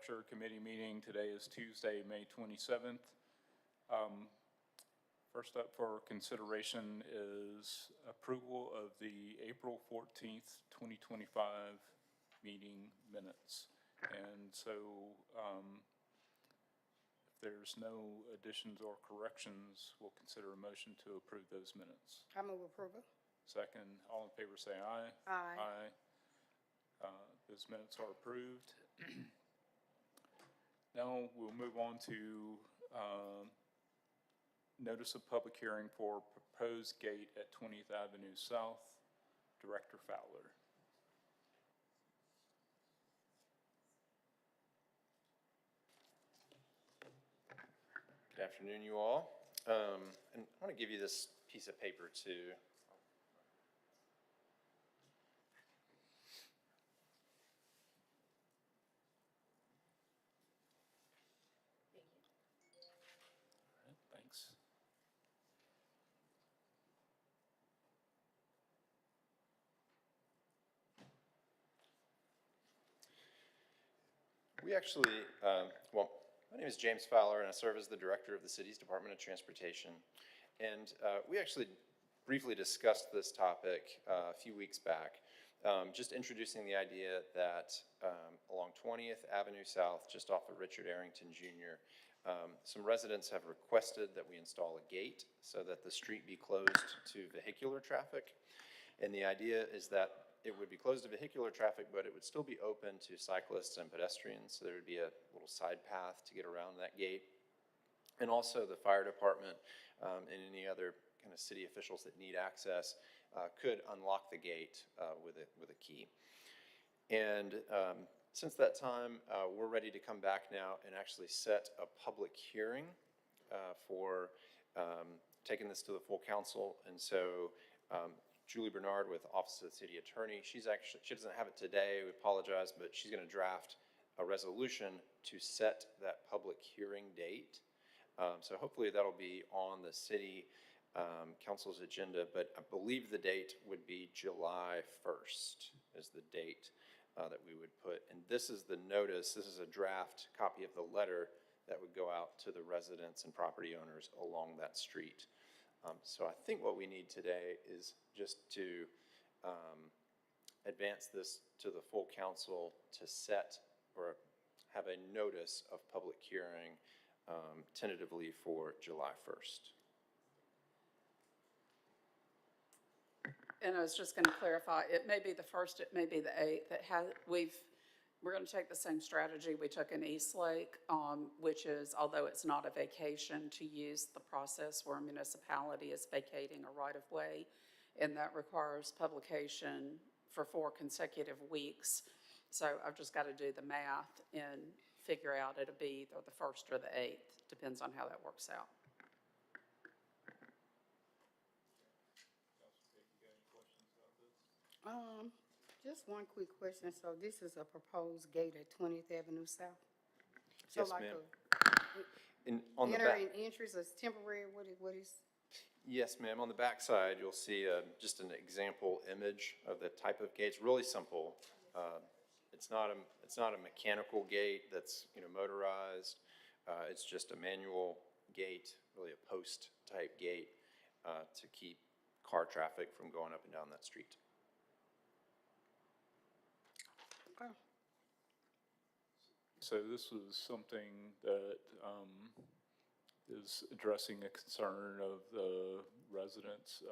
Lecture Committee meeting. Today is Tuesday, May 27th. First up for consideration is approval of the April 14th, 2025 meeting minutes. And so if there's no additions or corrections, we'll consider a motion to approve those minutes. I move approval. Second, all in favor say aye. Aye. Aye. Those minutes are approved. Now we'll move on to notice of public hearing for proposed gate at 20th Avenue South. Director Fowler. Good afternoon, you all. And I want to give you this piece of paper too. Thanks. We actually, well, my name is James Fowler, and I serve as the director of the city's Department of Transportation. And we actually briefly discussed this topic a few weeks back, just introducing the idea that along 20th Avenue South, just off of Richard Arrington Jr., some residents have requested that we install a gate so that the street be closed to vehicular traffic. And the idea is that it would be closed to vehicular traffic, but it would still be open to cyclists and pedestrians. So there would be a little side path to get around that gate. And also the fire department and any other kind of city officials that need access could unlock the gate with a key. And since that time, we're ready to come back now and actually set a public hearing for taking this to the full council. And so Julie Bernard with Office of the City Attorney, she doesn't have it today, we apologize, but she's going to draft a resolution to set that public hearing date. So hopefully that'll be on the city council's agenda, but I believe the date would be July 1st is the date that we would put. And this is the notice, this is a draft copy of the letter that would go out to the residents and property owners along that street. So I think what we need today is just to advance this to the full council to set or have a notice of public hearing tentatively for July 1st. And I was just going to clarify, it may be the 1st, it may be the 8th. We're going to take the same strategy we took in Eastlake, which is, although it's not a vacation, to use the process where a municipality is vacating a right-of-way, and that requires publication for 4 consecutive weeks. So I've just got to do the math and figure out it'll be either the 1st or the 8th, depends on how that works out. Just one quick question. So this is a proposed gate at 20th Avenue South? So Yes, like ma'am. On the enter back, and entrance is temporary, what is? yes, ma'am. On the back side, you'll see just an example image of the type of gate. It's really simple. It's not a mechanical gate that's motorized. It's just a manual gate, really a post type gate to keep car traffic from going up and down that street. Okay. So this was something that is addressing a concern of the residents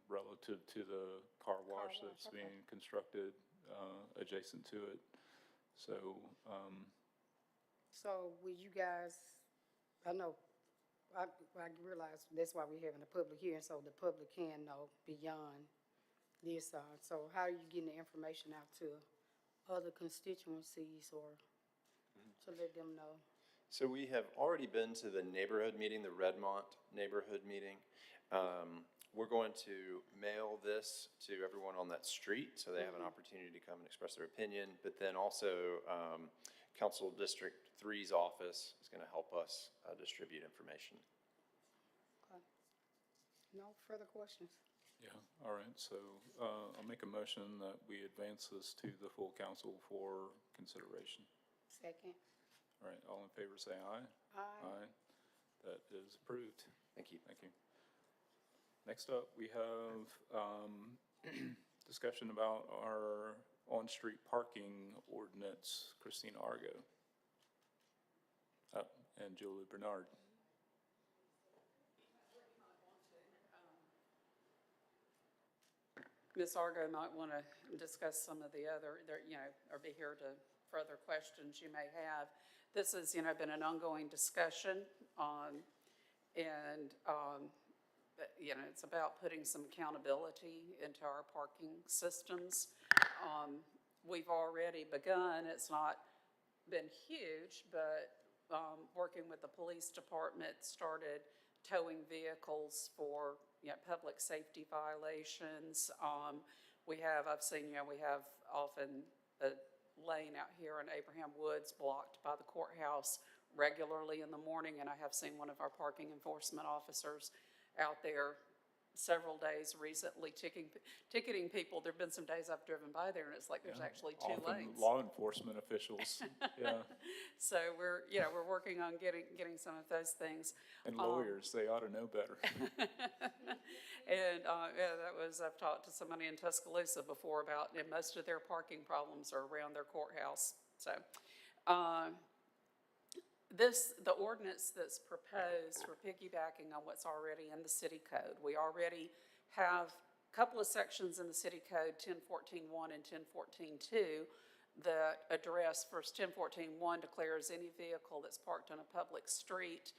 relative to the car wash that's okay. being constructed adjacent to it. So, So will you guys, I know, I realize that's why we're having a public hearing, so the public can know beyond this. So how are you getting the information out to other constituencies or to let them know? So we have already been to the neighborhood meeting, the Redmont neighborhood meeting. We're going to mail this to everyone on that street so they have an opportunity to come and express their opinion. But then also Council District 3's office is going to help us distribute information. Okay. No further questions? yeah, all right. So I'll make a motion that we advance this to the full council for consideration. Second. All right, all in favor say aye. Aye. That is approved. Thank you. Thank you. Next up, we have discussion about our on-street parking ordinance. Christina Argo. And Julie Bernard. Ms. Argo might want to discuss some of the other, or be here to further questions you may have. This has, been an ongoing discussion, and it's about putting some accountability into our parking systems. We've already begun, it's not been huge, but working with the police department, started towing vehicles for public safety violations. I've seen, we have often a lane out here in Abraham Woods blocked by the courthouse regularly in the morning, and I have seen one of our parking enforcement officers out there several days recently ticketing people. There've been some days I've driven by there, and it's like there's actually two Often lanes. law enforcement officials, yeah, So we're working on getting some of those things. and lawyers, they ought to know better. And, I've talked to somebody in Tuscaloosa before about, and most of their parking problems are around their courthouse. So, the ordinance that's proposed, we're piggybacking on what's already in the city code. We already have a couple of sections in the city code, 1014.1 and 1014.2, that address, first 1014.1 declares any vehicle that's parked on a public street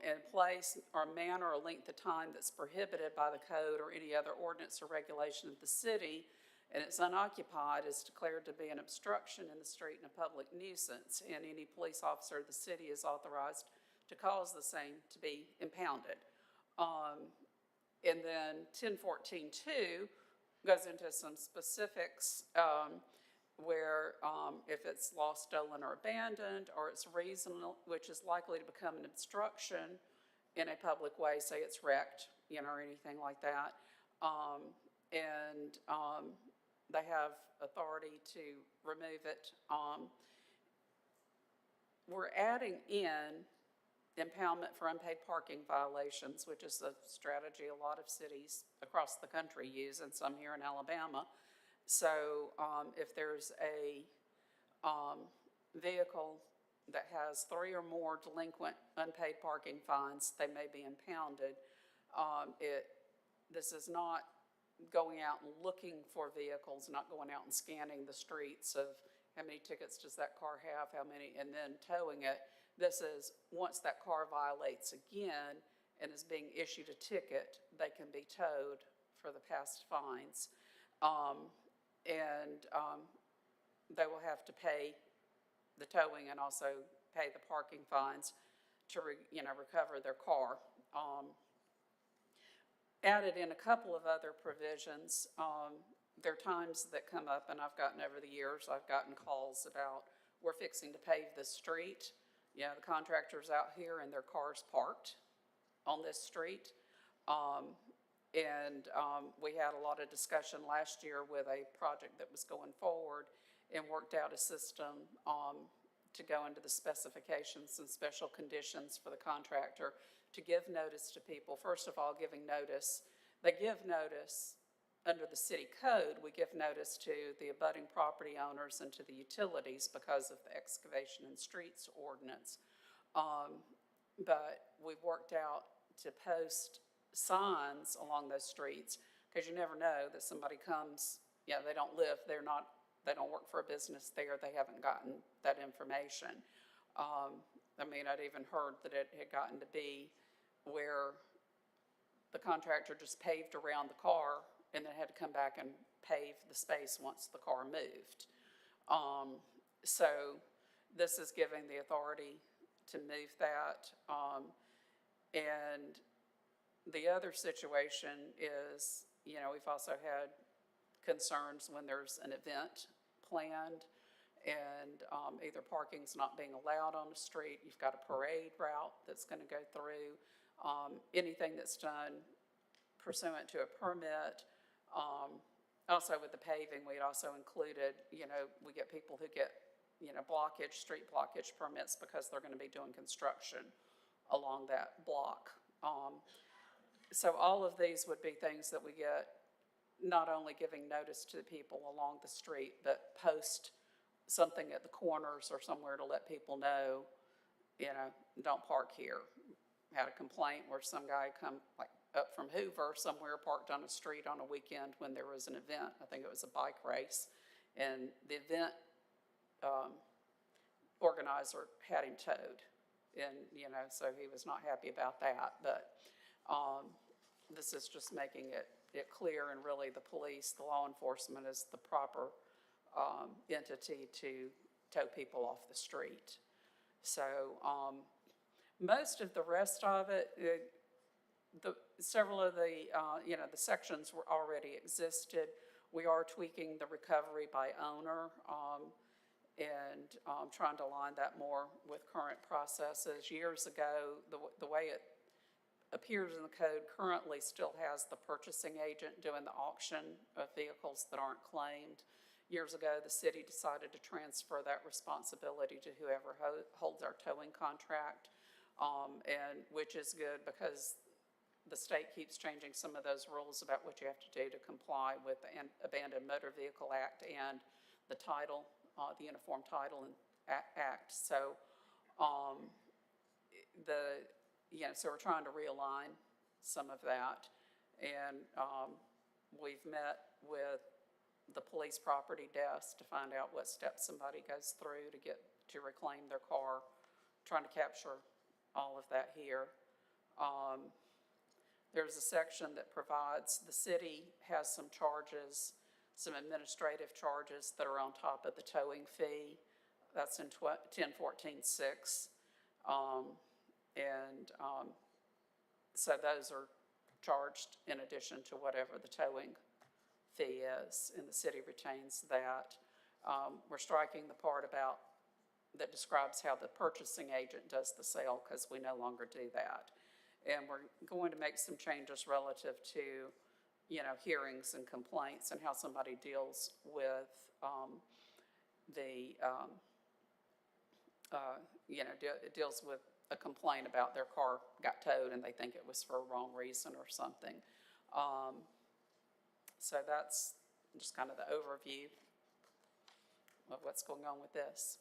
in place or manner or length of time that's prohibited by the code or any other ordinance or regulation of the city, and it's unoccupied, is declared to be an obstruction in the street and a public nuisance, and any police officer of the city is authorized to cause the same to be impounded. And then 1014.2 goes into some specifics where if it's lost, stolen, or abandoned, or it's reasonable, which is likely to become an obstruction in a public way, say it's wrecked, or anything like that. They have authority to remove it. We're adding in impoundment for unpaid parking violations, which is a strategy a lot of cities across the country use, and some here in Alabama. So if there's a vehicle that has 3 or more delinquent unpaid parking fines, they may be impounded. This is not going out and looking for vehicles, not going out and scanning the streets of how many tickets does that car have, how many, and then towing it. This is, once that car violates again and is being issued a ticket, they can be towed for the past fines. They will have to pay the towing and also pay the parking fines to recover their car. Added in a couple of other provisions. There are times that come up, and I've gotten over the years, I've gotten calls about, we're fixing to pave this street. The contractor's out here and their car's parked on this street. We had a lot of discussion last year with a project that was going forward and worked out a system to go into the specifications and special conditions for the contractor to give notice to people. First of all, giving notice. They give notice under the city code. We give notice to the abutting property owners and to the utilities because of the excavation and streets ordinance. But we've worked out to post signs along those streets, because you never know that somebody comes, they don't live, they don't work for a business there, they haven't gotten that information. I'd even heard that it had gotten to be where the contractor just paved around the car and then had to come back and pave the space once the car moved. So this is giving the authority to move that. And the other situation is, we've also had concerns when there's an event planned and either parking's not being allowed on the street, you've got a parade route that's going to go through, anything that's done pursuant to a permit. Also with the paving, we had also included, we get people who get blockage, street blockage permits because they're gonna be doing construction along that block. So all of these would be things that we get, not only giving notice to the people along the street, but post something at the corners or somewhere to let people know, don't park here. Had a complaint where some guy come like up from Hoover somewhere, parked on a street on a weekend when there was an event. I think it was a bike race. And the event organizer had him towed. And, so he was not happy about that. But this is just making it clear, and really the police, the law enforcement is the proper entity to tow people off the street. So most of the rest of it, several of the, the sections were already existed. We are tweaking the recovery by owner and trying to align that more with current processes. Years ago, the way it appears in the code currently still has the purchasing agent doing the auction of vehicles that aren't claimed. Years ago, the city decided to transfer that responsibility to whoever holds our towing contract, and which is good because the state keeps changing some of those rules about what you have to do to comply with the Abandoned Motor Vehicle Act and the title, the Uniform Title Act. So, so we're trying to realign some of that, and we've met with the police property desk to find out what steps somebody goes through to reclaim their car, trying to capture all of that here. There's a section that provides, the city has some charges, some administrative charges that are on top of the towing fee. That's in 1014-6. So those are charged in addition to whatever the towing fee is, and the city retains that. We're striking the part that describes how the purchasing agent does the sale, because we no longer do that. And we're going to make some changes relative to, hearings and complaints and how somebody deals with deals with a complaint about their car got towed and they think it was for a wrong reason or something. So that's just kind of the overview of what's going on with this.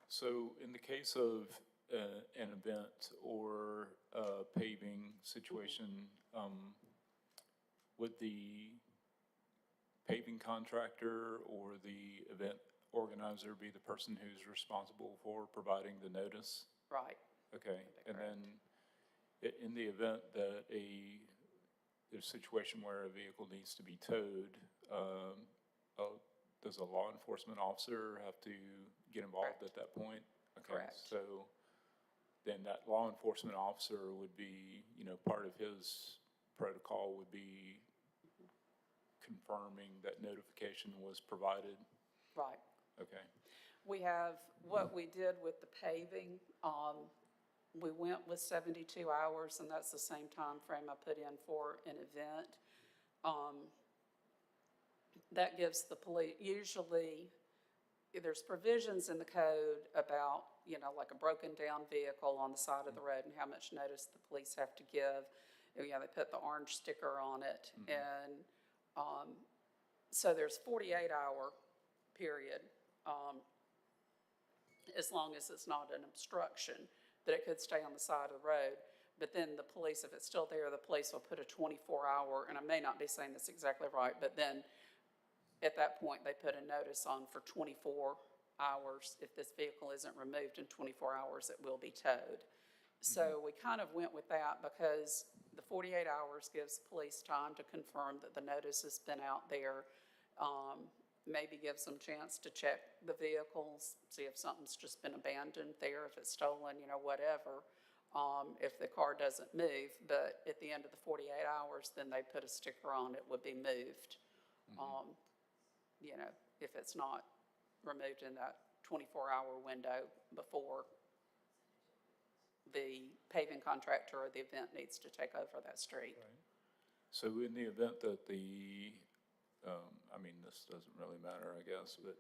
So in the case of an event or a paving situation, would the paving contractor or the event organizer be the person who's responsible for providing the notice? Right. Okay, and then in the event that there's a situation where a vehicle needs to be towed, does a law enforcement officer have to get involved Correct. at that point? Okay, Correct. so then that law enforcement officer would be, part of his protocol would be confirming that notification was provided? Right. Okay. We have, what we did with the paving, we went with 72 hours, and that's the same time frame I put in for an event. That gives the police, usually, there's provisions in the code about, like a broken down vehicle on the side of the road and how much notice the police have to give. They put the orange sticker on it. And so there's 48-hour period, as long as it's not an obstruction, that it could stay on the side of the road. But then the police, if it's still there, the police will put a 24-hour, and I may not be saying this exactly right, but then at that point, they put a notice on for 24 hours. If this vehicle isn't removed in 24 hours, it will be towed. So we kind of went with that because the 48 hours gives the police time to confirm that the notice has been out there, maybe gives them a chance to check the vehicles, see if something's just been abandoned there, if it's stolen, whatever, if the car doesn't move. But at the end of the 48 hours, then they put a sticker on it would be moved. If it's not removed in that 24-hour window before the paving contractor or the event needs to take over that street. Right. So in the event that this doesn't really matter, I guess, but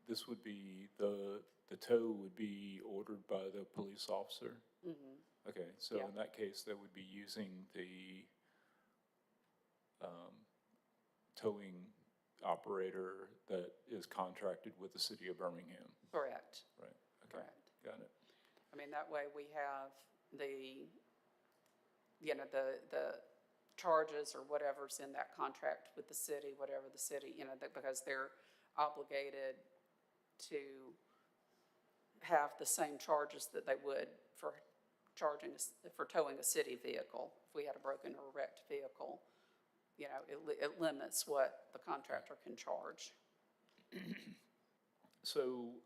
this would be the the tow would be ordered by the police officer? Mhm. Okay, so Yeah. in that case, they would be using the towing operator that is contracted with the city of Birmingham, Correct, right? Okay, correct. got it. I mean, that way we have the, you know, the charges or whatever's in that contract with the city, whatever the city, you know, because they're obligated to have the same charges that they would for charging, for towing a city vehicle. If we had a broken or wrecked vehicle, you know, it limits what the contractor can charge. So,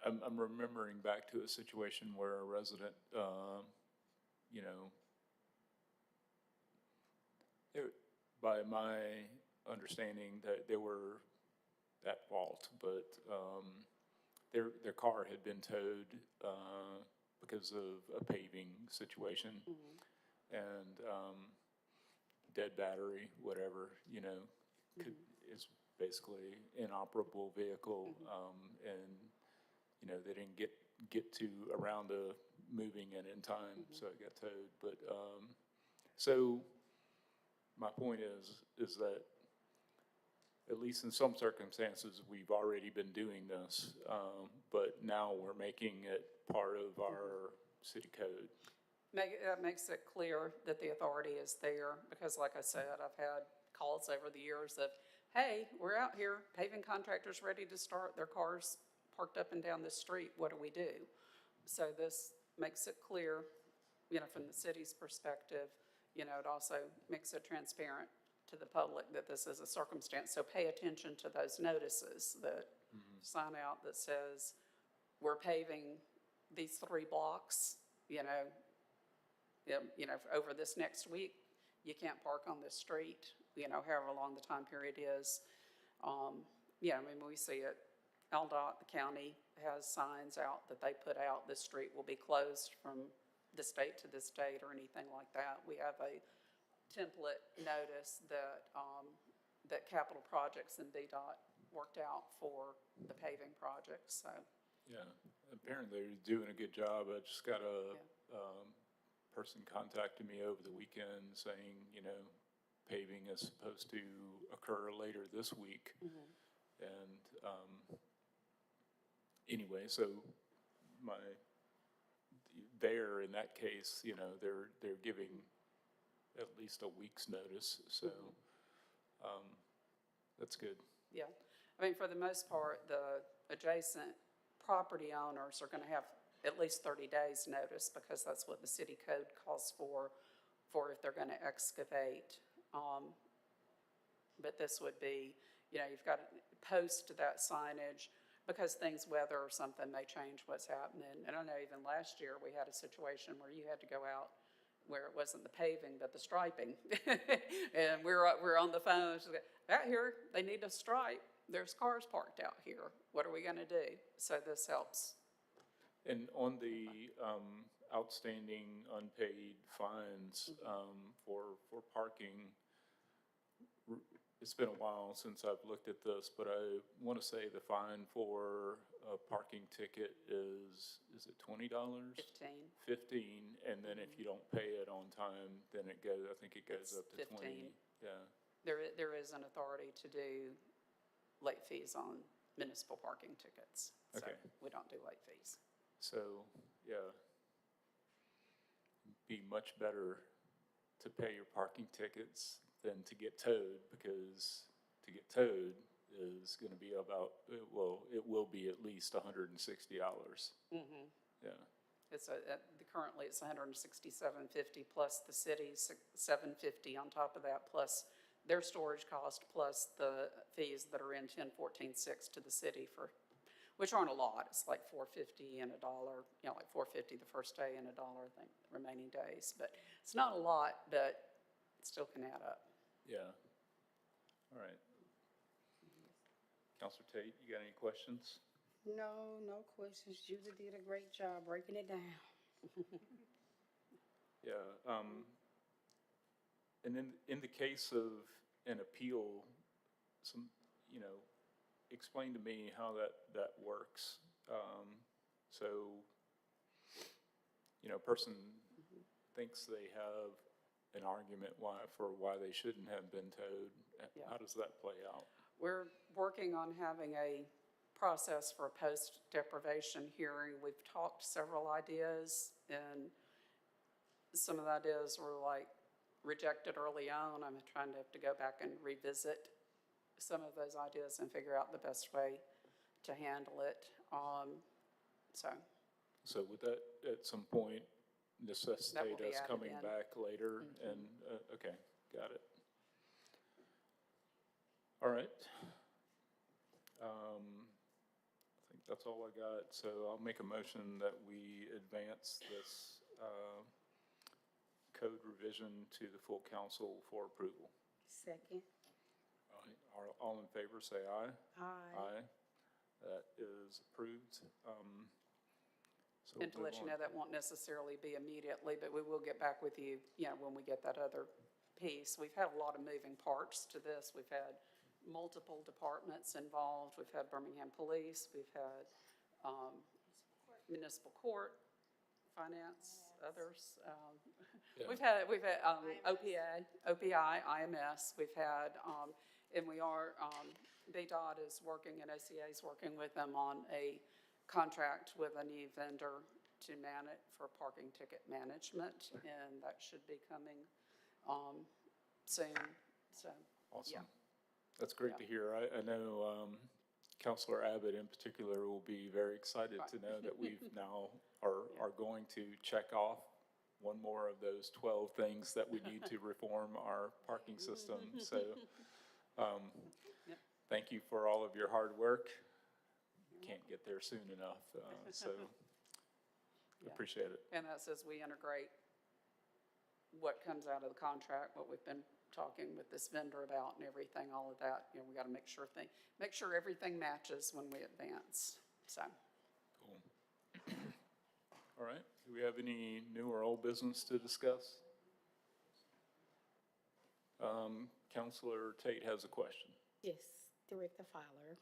I'm remembering back to a situation where a resident, you know, by my understanding that they were at fault, but, their car had been towed, because of a paving situation. And, dead battery, whatever, you know, is basically inoperable vehicle. And, you know, they didn't get to around to moving it in time, so it got towed. But, so my point is that at least in some circumstances, we've already been doing this, but now we're making it part of our city code. That makes it clear that the authority is there, because like I said, I've had calls over the years of, hey, we're out here, paving contractors ready to start, their cars parked up and down the street, what do we do? So this makes it clear, you know, from the city's perspective, you know, it also makes it transparent to the public that this is a circumstance. So pay attention to those notices that sign out that says, we're paving these 3 blocks, you know, over this next week, you can't park on this street, you know, however long the time period is. Yeah, I mean, we see it. LDOT, the county, has signs out that they put out, this street will be closed from this date to this date or anything like that. We have a template notice that, that Capital Projects and VDOT worked out for the paving projects, so. Yeah, apparently they're doing a good job. I just got a, person contacted me over the weekend saying, you know, paving is supposed to occur later this week. And, anyway, so there, in that case, you know, they're giving at least a week's notice, so, that's good. Yeah, I mean, for the most part, the adjacent property owners are gonna have at least 30 days notice, because that's what the city code calls for if they're gonna excavate. But this would be, you know, you've got to post that signage, because things, weather or something may change what's happening. And I know even last year, we had a situation where you had to go out where it wasn't the paving, but the striping. And we're on the phone, she's like, out here, they need to stripe, there's cars parked out here, what are we gonna do? So this helps. And on the, outstanding unpaid fines, for parking, it's been a while since I've looked at this, but I want to say the fine for a parking ticket is it $20? 15. And then if you don't pay it on time, then I think it goes It's up to 15. 20. Yeah, There is an authority to do late fees on municipal parking tickets. So Okay. we don't do late fees. so, yeah. Be much better to pay your parking tickets than to get towed, because to get towed is going to be about, well, it will be at least $160. Yeah, Currently it's $167.50 plus the city's $750 on top of that, plus their storage cost, plus the fees that are in 1014.6 to the city for, which aren't a lot. It's like $4.50 and $1, you know, like $4.50 the first day and $1, I think, the remaining days. But it's not a lot, but it still can add up. yeah. All right. Counselor Tate, you got any questions? No questions. Judy did a great job breaking it down. Yeah, and in the case of an appeal, you know, explain to me how that works. So, you know, a person thinks they have an argument for why they shouldn't have been towed. Yeah. How does that play out? We're working on having a process for a post-deprivation hearing. We've talked several ideas, and some of the ideas were like rejected early on. I'm trying to have to go back and revisit some of those ideas and figure out the best way to handle it. So would that at some point necessitate be us added coming in. back later? And, okay, got it. All right. I think that's all I got. So I'll make a motion that we advance this code revision to the full council for approval. Second. All in favor, say aye. Aye. Aye. That is approved. So And to we'll let you move know, on. that won't necessarily be immediately, but we will get back with you, when we get that other piece. We've had a lot of moving parts to this. We've had multiple departments involved. We've had Birmingham Police, we've had municipal court, finance, others. Yeah. We've had OPI, IMS, we've had, and we are, VDOT is working and OCA is working with them on a contract with a new vendor to manage for parking ticket management, and that should be coming soon, so. Awesome. Yeah. That's great to hear. I know Counselor Abbott in particular will be very excited to know that we've now are going to check off one more of those 12 things that we need to reform our parking system. So thank you for all of your hard work. Can't get there soon enough, so appreciate it. And that's as we integrate what comes out of the contract, what we've been talking with this vendor about and everything, all of that, we gotta make sure everything matches when we advance, so. Cool. All right, do we have any new or old business to discuss? Counselor Tate has a question. Yes, Director Fowler.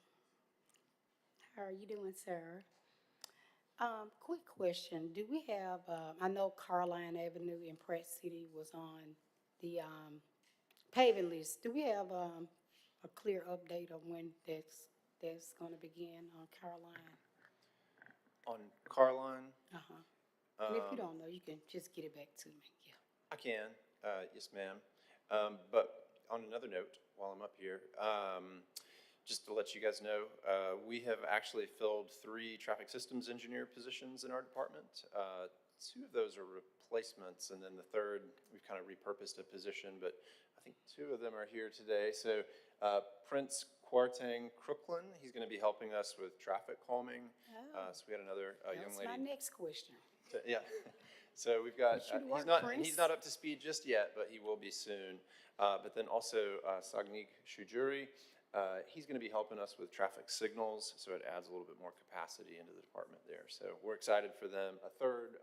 How are you doing, sir? Quick question. Do we have, I know Caroline Avenue in Pratt City was on the paving list. Do we have a clear update of when that's going to begin on Caroline? On Carline, Uh-huh. And if you don't know, you can just get it back to me. Yeah. I can, yes, ma'am. But on another note, while I'm up here, just to let you guys know, we have actually filled 3 traffic systems engineer positions in our department. 2 of those are replacements, and then the third, we've kind of repurposed a position, but I think 2 of them are here today. So Prince Kwarteng Crooklyn, he's going to be helping us with traffic calming. So we had another young That's lady. my next question. Yeah. So we've got, should work, he's not up to speed just yet, but he will be soon. But then also Sagnik Shujuri, he's going to be helping us with traffic signals, so it adds a little bit more capacity into the department there. So we're excited for them. A third,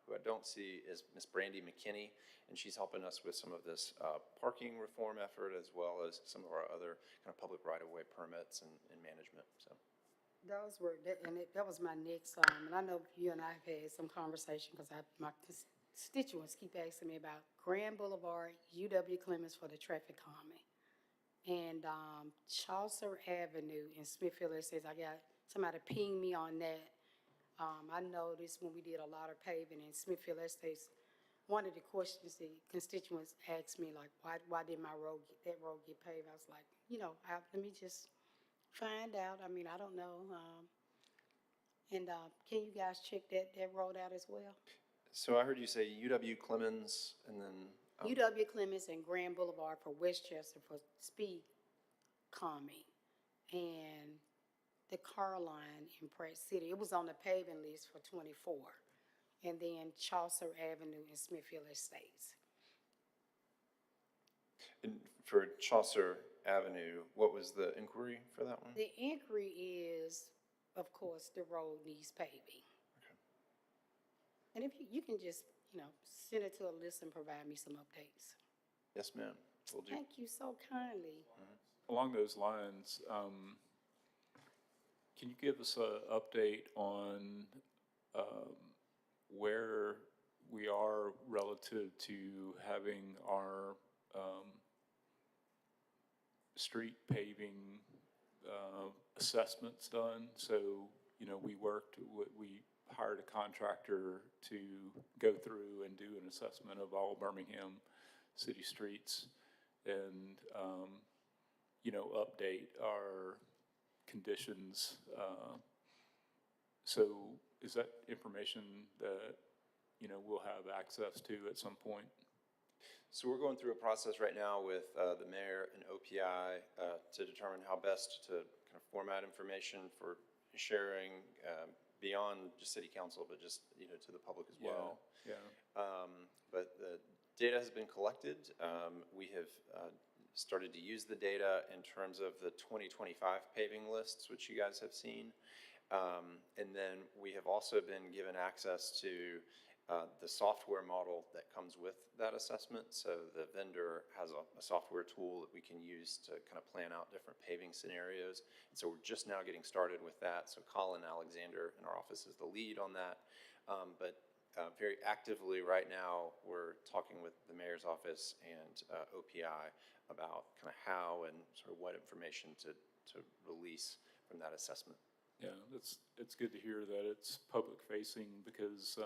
who I don't see, is Miss Brandy McKinney, and she's helping us with some of this parking reform effort, as well as some of our other kind of public right-of-way permits and management, so. Those were, that was my next, and I know you and I have had some conversation, because my constituents keep asking me about Grand Boulevard, UW Clemens for the traffic calming. And Chaucer Avenue in Smithfield Estates, I got somebody ping me on that. I noticed when we did a lot of paving in Smithfield Estates, one of the questions the constituents asked me, like, why did that road get paved? I was like, let me just find out. I mean, I don't know. And can you guys check that road out as well? So I heard you say UW Clemens, and then UW Clemens and Grand Boulevard for Westchester for speed calming. And the car line in Pratt City, it was on the paving list for 24. And then Chaucer Avenue in Smithfield Estates. and for Chaucer Avenue, what was the inquiry for that one? The inquiry is, of course, the road needs paving. Okay. And if you can just, send it to a list and provide me some updates. Yes, ma'am, will do. Thank you so kindly. along those lines, can you give us an update on where we are relative to having our street paving assessments done? So, we hired a contractor to go through and do an assessment of all Birmingham city streets and, update our conditions. So is that information that, we'll have access to at some point? So we're going through a process right now with the mayor and OPI to determine how best to kind of format information for sharing beyond just city council, but just, to the public as well. Yeah. But the data has been collected. We have started to use the data in terms of the 2025 paving lists, which you guys have seen. And then we have also been given access to the software model that comes with that assessment. So the vendor has a software tool that we can use to kind of plan out different paving scenarios. And so we're just now getting started with that. So Colin Alexander in our office is the lead on that. But very actively right now, we're talking with the mayor's office and OPI about kind of how and sort of what information to release from that assessment. Yeah, it's good to hear that it's public facing because,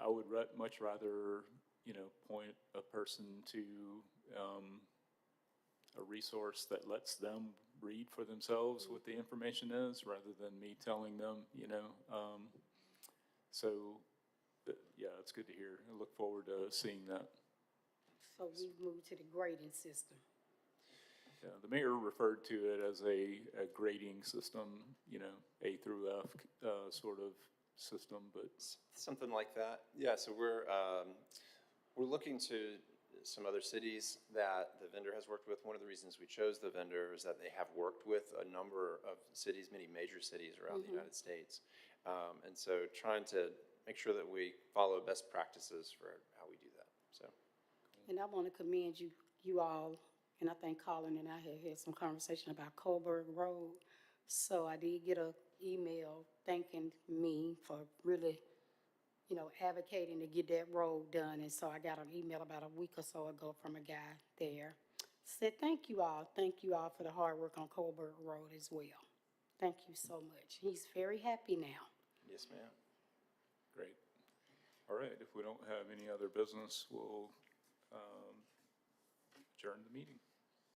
I would much rather, point a person to a resource that lets them read for themselves what the information is rather than me telling them, So, yeah, it's good to hear. I look forward to seeing that. So we've moved to the grading system. Yeah, the mayor referred to it as a grading system, A through F sort of system, but Something like that. Yeah, so we're looking to some other cities that the vendor has worked with. One of the reasons we chose the vendor is that they have worked with a number of cities, many major cities around the United States. And so trying to make sure that we follow best practices for how we do that, so. And I want to commend you all, and I think Colin and I had some conversation about Coburg Road. So I did get an email thanking me for really, advocating to get that road done. And so I got an email about a week or so ago from a guy there. Said, thank you all for the hard work on Coburg Road as well. Thank you so much. He's very happy now. Yes, ma'am. great. All right, if we don't have any other business, we'll adjourn the meeting.